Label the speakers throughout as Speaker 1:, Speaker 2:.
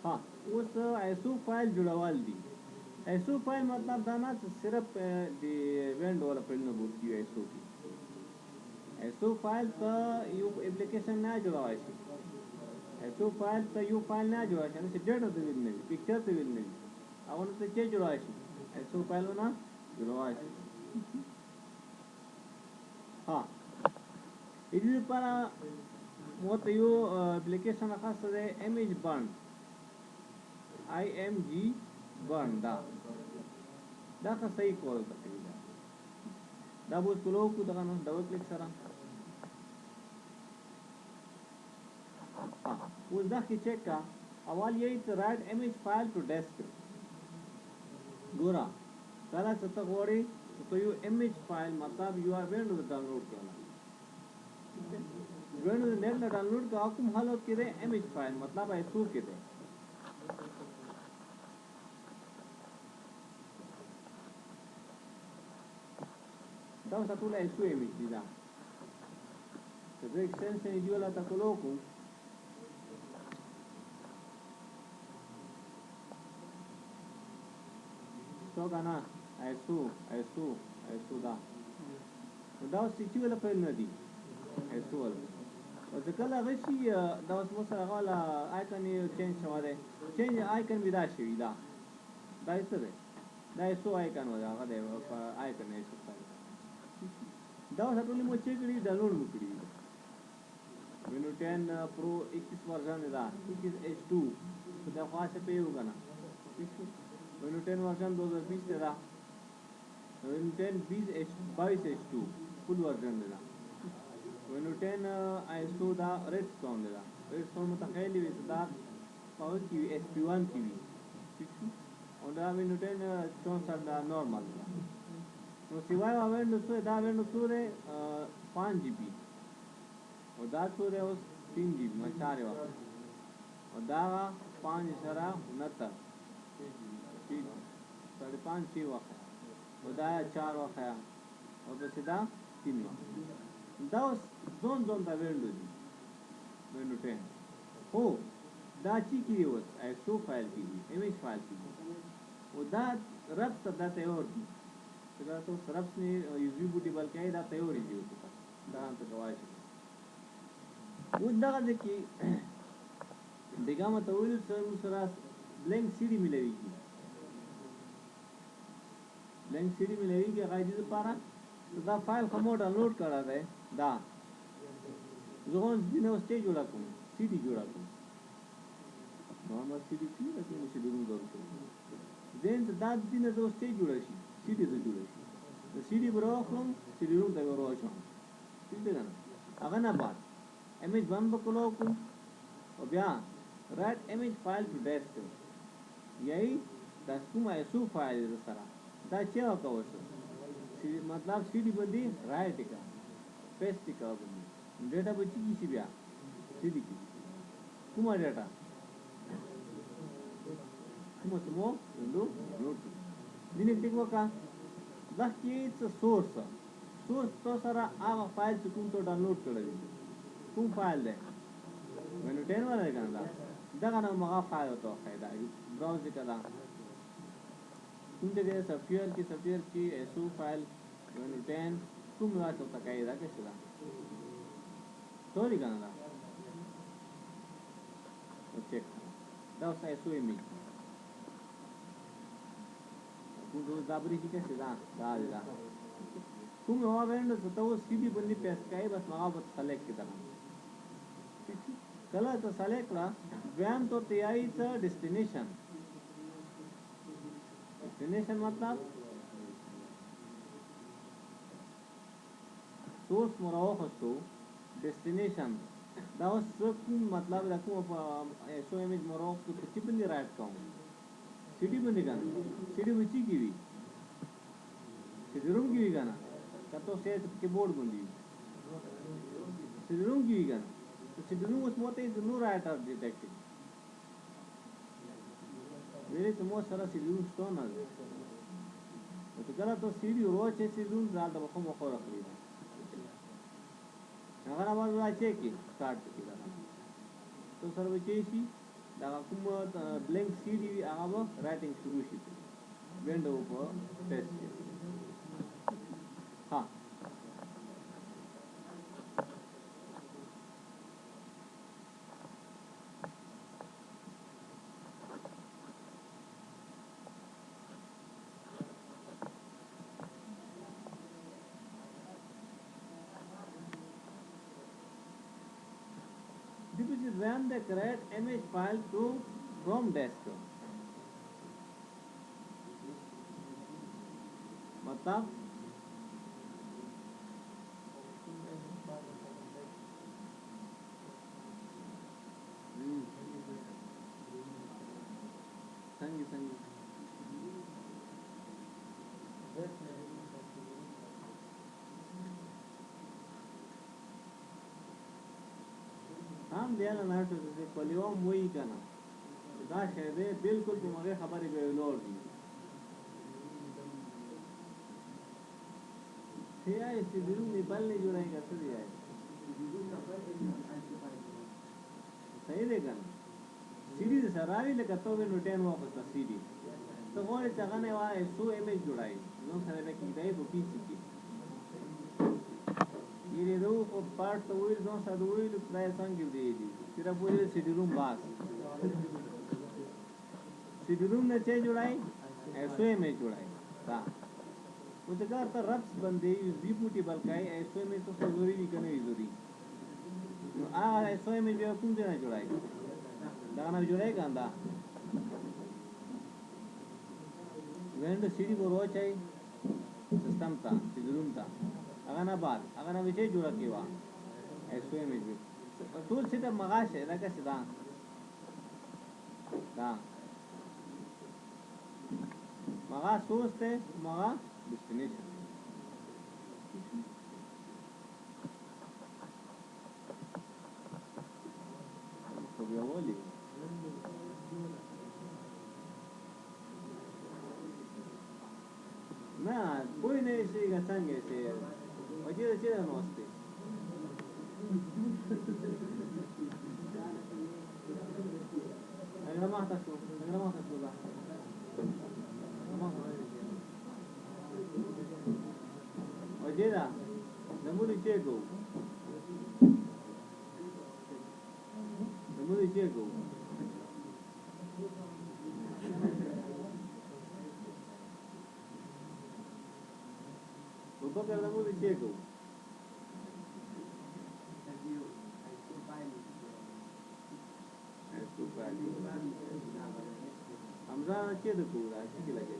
Speaker 1: ها اوس ایسو فایل جوړول دي ایسو فایل مطلب دا نه چې صرف د وینډ ولا فایل نه بوتي ایسو کې ایسو فایل ته یو اپلیکیشن نه جوړوي شي ایسو فایل ته یو فایل نه جوړوي شي چې ډیټا ته ویل نه وي پکچر ته ویل نه وي هغه ته چې جوړوي شي ایسو فایل نه جوړوي شي ها دې لپاره موته یو اپلیکیشن خاصه ده ایمیج برن IMG burn دا که صحیح کول کوي دا به کولو کو دا نو ډبل کلیک سره اوس دا کې چیک کا اول یې ته رائټ ایمیج فایل ټو ډیسک ګورا کله چې ته غواړې ته یو ایمیج فایل مطلب یو آر وینډو ډاونلوډ کړل وینډو نه ډاونلوډ کا کوم حالت کې ده ایمیج فایل مطلب ایسو کې ده دا اوس ټول ایسو ایمیج دي دا ته د ایکستنشن دی ولا تاسو لوکو څو غنا ایسو دا دا اوس چې ولا فایل نه دي ایسو ول او ځکه لا غشي دا اوس مو سره غواړه آیکن یې چینج شوی دی چینج آیکن ودا شوی دا څه دی دا ایسو آیکن ودا هغه دی آیکن ایسو دا اوس ټول مو چیک کړی ډاونلوډ وکړي وینډو 10 پرو 21 ورژن دا 21H2 دا خاصه په یو غنا وینډو 10 ورژن 2020 دا وینډو 10 22H2 فل ورژن دا وینډو 10 ISO دا ریډ سټون دا ریډ سټون متخیل وي دا پاور کی SP1 کی وي او دا وینډو 10 64 دا نورمال دا نو سیوای وینډو سو دا وینډو سو ده 5 GB او دا سو ده اوس 3 GB مچاره وخت او دا 5 سره 69 5.5 6 وخت او دا 4 وخت او بس دا 3 وخت دا اوس زون دا وینډو دي وینډو 10 هو دا چی کی اوس ایسو فایل کی ایمیج فایل کی او دا رب ته دا تیار دي دا تو سرپس نے یوزی بوٹی بلکې دا تیوري دی دا ته کوای شي و دا ځکه دغه متول سره بلینک سی ډي ملويږي غاړي لپاره دا فایل کوم ډاونلوډ کړه ده دا زون دینه واستې جوړه کوم سی ډي جوړه کوم نو ما سی ډي کې راځي چې دغه ورته زين دا دینه واستې جوړه شي سی ډي جوړه شي د سی ډي بروخم سی ډي روم ته ورواچو ٹھیک ده نه هغه نه بعد ایمیج باندې وکړو کو او بیا رائټ ایمیج فایل ټو ډیسک یای دا کومه ایسو فایل سره دا چې وکوي مطلب سی ډي باندې رائټ کا پیسټ کا باندې ډیټا به چې شي بیا سی ډي کې کومه ډیټا کومه نو دینه ټیک وکا دا کې څه سورس تو سره هغه فایل چې کوم ته ډاونلوډ کړی کوم فایل دی وینډو 10 ولا کنه دا غنه مغه فایل ته خیدا براوز کړه کوم دې سافټویر کې ایسو فایل وینډو 10 کوم راځو تا کوي دا څه ده سوري کنه دا چیک دا اوس ایسو ایمیج کوم دا بری چې څه ده دا کوم هوا وینډو ته و سی ډي باندې پیسټ کای بس هغه په سلیکټ کړه کله ته سلیکټ کړه بیان تو تیاری ته ډیسټینیشن مطلب سورس مراوخستو ډیسټینیشن دا اوس کوم مطلب دا کوم ایسو ایمیج مراوخستو چې باندې رائټ کوم سی ډي باندې ګان سی ډي وچی کیوي سی ډي روم کیوي ګان کتو سیټ کیبورډ باندې سی ډي روم کیوي ګان سی ډي روم اوس موته نو رائټ ار ډیټیکټ ویلې ته مو سره سی ډي روم ستو نه ده او ته کله ته سی ډي وروچې سی ډي روم ځال د بخو مخ راخلي هغه راوړل راځي کی سٹارټ کیږي تو سره وچې شي دا کوم بلینک سی ډي وي هغه به رایټینګ شروع شي وینډو په ټیسټ کې ها This is when they create image file from disk. मतलब संगी हम दिया ना तो जैसे पलियों मुई का ना दा शेदे बिल्कुल तुम्हारे खबर पे लोड दी थे आई सिद्धू नेपाल ने जुड़ाएगा सर यार सही देखा ना सीडी सरारी ले कतो में नोटेन वापस का सीडी तो वो चगाने वाला सो इमेज जुड़ाई नो सरे में की दे वो पीछे की ये दो को पार्ट तो वो दो सादो वो प्राय संग दे दी फिर अब वो सीडी रूम बास सीडी रूम ने चे जुड़ाई ऐसो इमेज जुड़ाई ता वो जगह तो रब्स बंदे रिबूटेबल का है ऐसो इमेज तो जरूरी नहीं करने जरूरी आ ऐसो इमेज जो कौन देना जुड़ाई दाना जुड़ाएगा अंदा वेंड सीडी को रोच है सिस्टम था सीडी था अगर ना बात अगर ना विषय जुड़ा केवा ऐसो इमेज में टूल सीधा मगाश है ना कैसे दा मगा सोचते मगा डेस्टिनेशन तो भी बोली ना कोई नहीं से गचांगे से वजह से नोस्ते अगर ما تشوف वजह ना नमूने चेको Bakar namu di ceko. Hamza ceko kura, ciki lagi.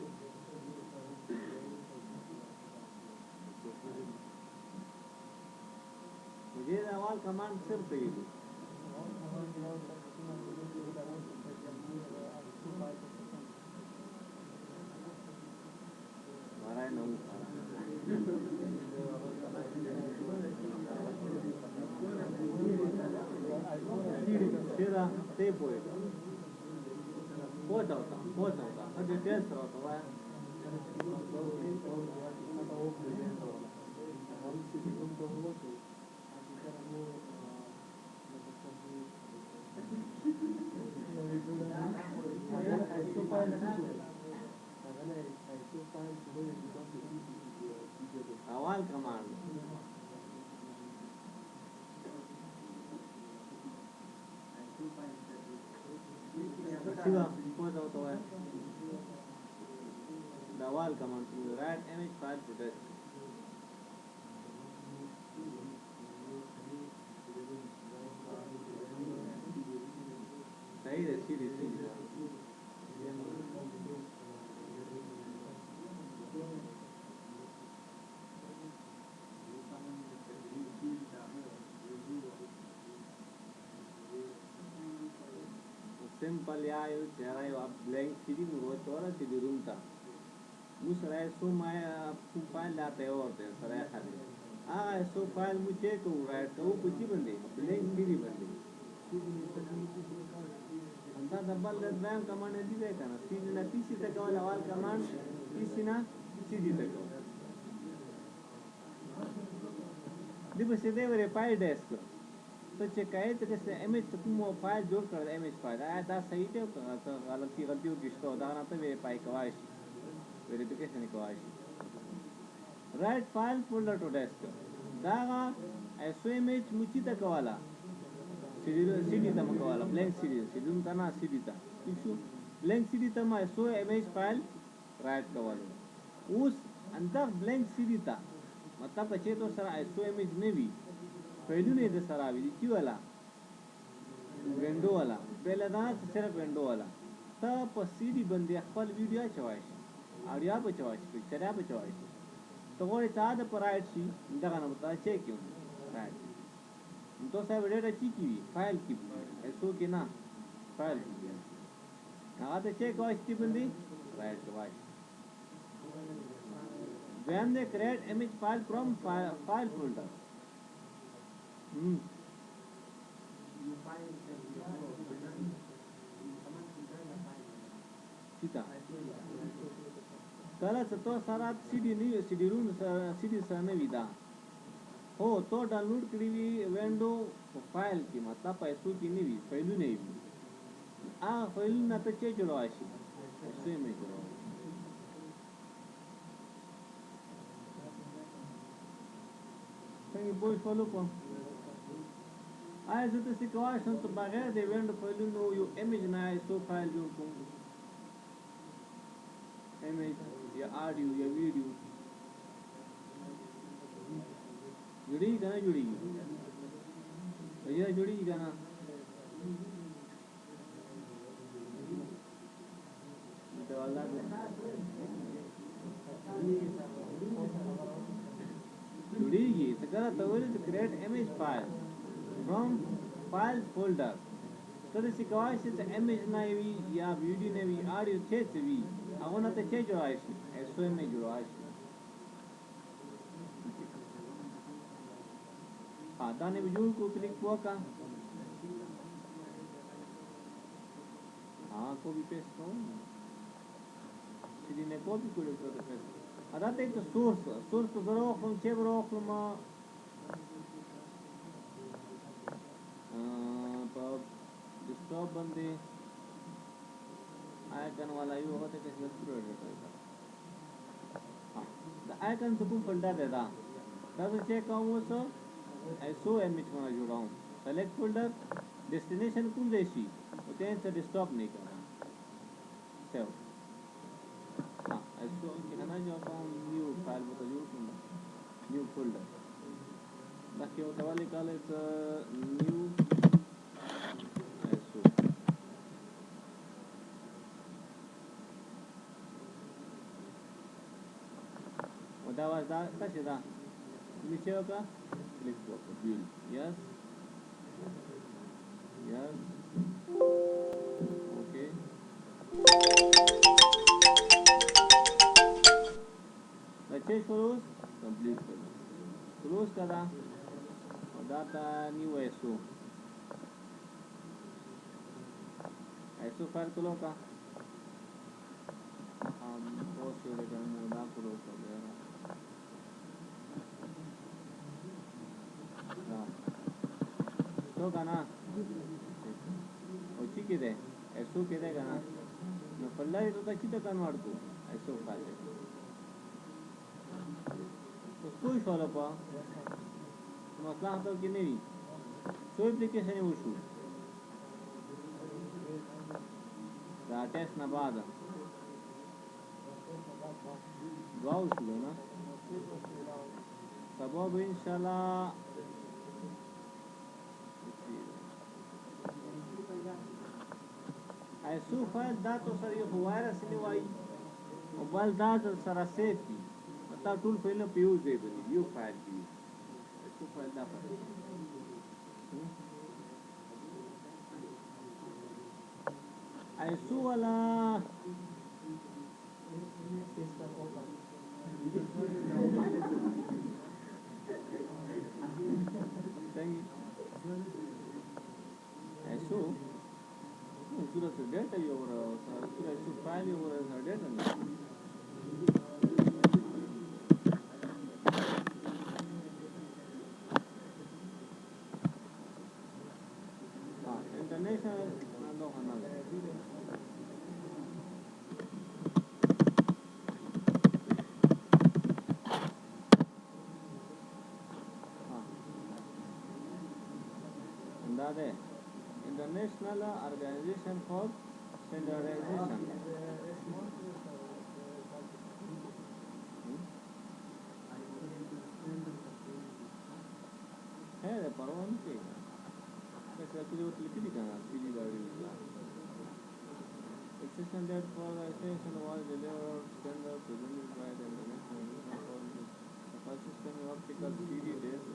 Speaker 1: मुझे अवाल कमांड सिर्फ चाहिए थी हमारा नौ सीधा ते पोएगा पहुंचा होता और डिटेल्स होता है अवाल कमांड पहुंचा होता है अवाल command right image file protect सही है सीधी सिंपल या यो चेहरा यो आप ब्लैंक सीधी में रोज तो सीधी रूम था मुझ सराय सो मैं आपको फाइल लाते हो और दे सराय खाली सो फाइल मुझे को राइट तो वो कुछ ही बंदे ब्लैंक सीधी बंदे अंता डबल रैम कमांड दी दे करना सीधी ना पीसी तक वाला अवाल कमांड पीसी ना सीधी तक दिबे सीधे मेरे पाई डेस्क ته چې کوې ته چې امیج کوم فایل جوړ کړ امیج فایل دا صحیح دی که غلطي وکړي دا نه ته ویریفای کوای شي ویریفیکیشن کوای شي رائټ فایل فولډر ټو ډیسک دا ایسو امیج موچی ته کوله सीडी ته مکواله بلینک सीडी ته نه सीडी ته ٹھیک شو بلینک सीडी ته ما ایسو امیج فایل رائټ کوله اوس اندر بلینک सीडी ته مطلب چې تو سره ایسو امیج نه وي فایلونه د سره وي چې ولا وینډو والا پہله دا صرف وینډو والا ته په सीडी باندې خپل ویډیو چوای شي اړیا به چوای شي پکچر به چوای شي ته غوړې تا د پرایټ شي دغه نه متا چیک کیو رائټ तो साहब डेटा ची की फाइल की ऐसो के ना फाइल की ना तो चेक वाइस की बंदी right vice when they create image file from file folder Sita कल तो सारा सीडी नहीं सीडी रूम सीडी सामने विदा हो तो डाउनलोड करी हुई विंडो फाइल की मतलब पैसों की नहीं हुई फाइलू नहीं हुई फाइल ना तो चेक जोड़ो आशी ऐसे में जोड़ो कहीं बोल फॉलो को आए जो तो सिक्वेशन तो बगैर दे विंडो फाइलू नो यू इमेज ना ऐसो फाइल जो को इमेज या ऑडियो या वीडियो जुड़ेगी गाना जुड़ेगी भैया जुड़ेगी गाना जुड़ेगी तो करा तो create image file from file folder तो इसी कवाई से इमेज ना भी या वीडियो ने भी ऑडियो छे भी अगोना तो छे जो आइशी ऐसो में जुड़ो आइशी दाने विजुअल को क्लिक हुआ का हाँ को भी पेस्ट करो सीधी ने कॉपी कर दो तो पेस्ट अदा ते तो सोर्स तो जरो हम छे बरो हम पर डिस्टॉप बंदे आइकन वाला यो होता है कि पूरा रहता है हां द आइकन से को फोल्डर देता तब चेक करूं सो ऐसो इमेज में जोड़ाऊं सेलेक्ट फोल्डर डेस्टिनेशन कौन देसी होते हैं तो डिस्टॉप नहीं करना सेव हां ऐसो कहना जो हम न्यू फाइल बता जोड़ दूंगा न्यू फोल्डर बाकी वो वाले कॉल इज न्यू ऐसो वदा वादा कशेदा नीचे का click view yes okay बच्चे क्लोज कंप्लीट करो क्लोज करा और डाटा न्यू ऐसो फाइल खोलो का हम बहुत से मोड़ा क्लोज कर देगा तो गाना వచ్చి కిదే ఎస్సు కిదే గానా नो पल्लाई तो तक चिता कान वाडको ऐसो फाले तो कोई फॉलो पा मसला तो कि नहीं सो एप्लीकेशन है वशु दा टेस्ट ना बाद वाओ शुरू ना सबब इंशाल्लाह ऐसो फाइल दा तो सर ये वायरस नहीं वाई मोबाइल दा सर सेफ की मतलब टूल फाइल पे यूज दे बनी व्यू फाइल की ऐसो फाइल दा पर ऐसो वाला ऐसो Sudah data ya orang, sudah itu file ya orang data ni. International Organization for Standardization. है परवान के कैसे अकेले वो लिखी दिखाना पीली गाड़ी exception that for the extension was delivered standard presented by the International Organization for the system optical CD disc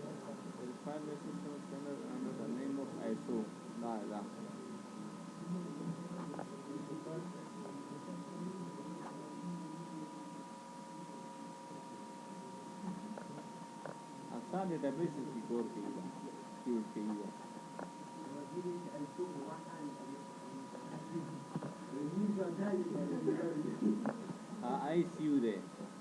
Speaker 1: is file system standard under the name of ISO. La. अच्छा डेटाबेस की कोर की यूज की है I see you there.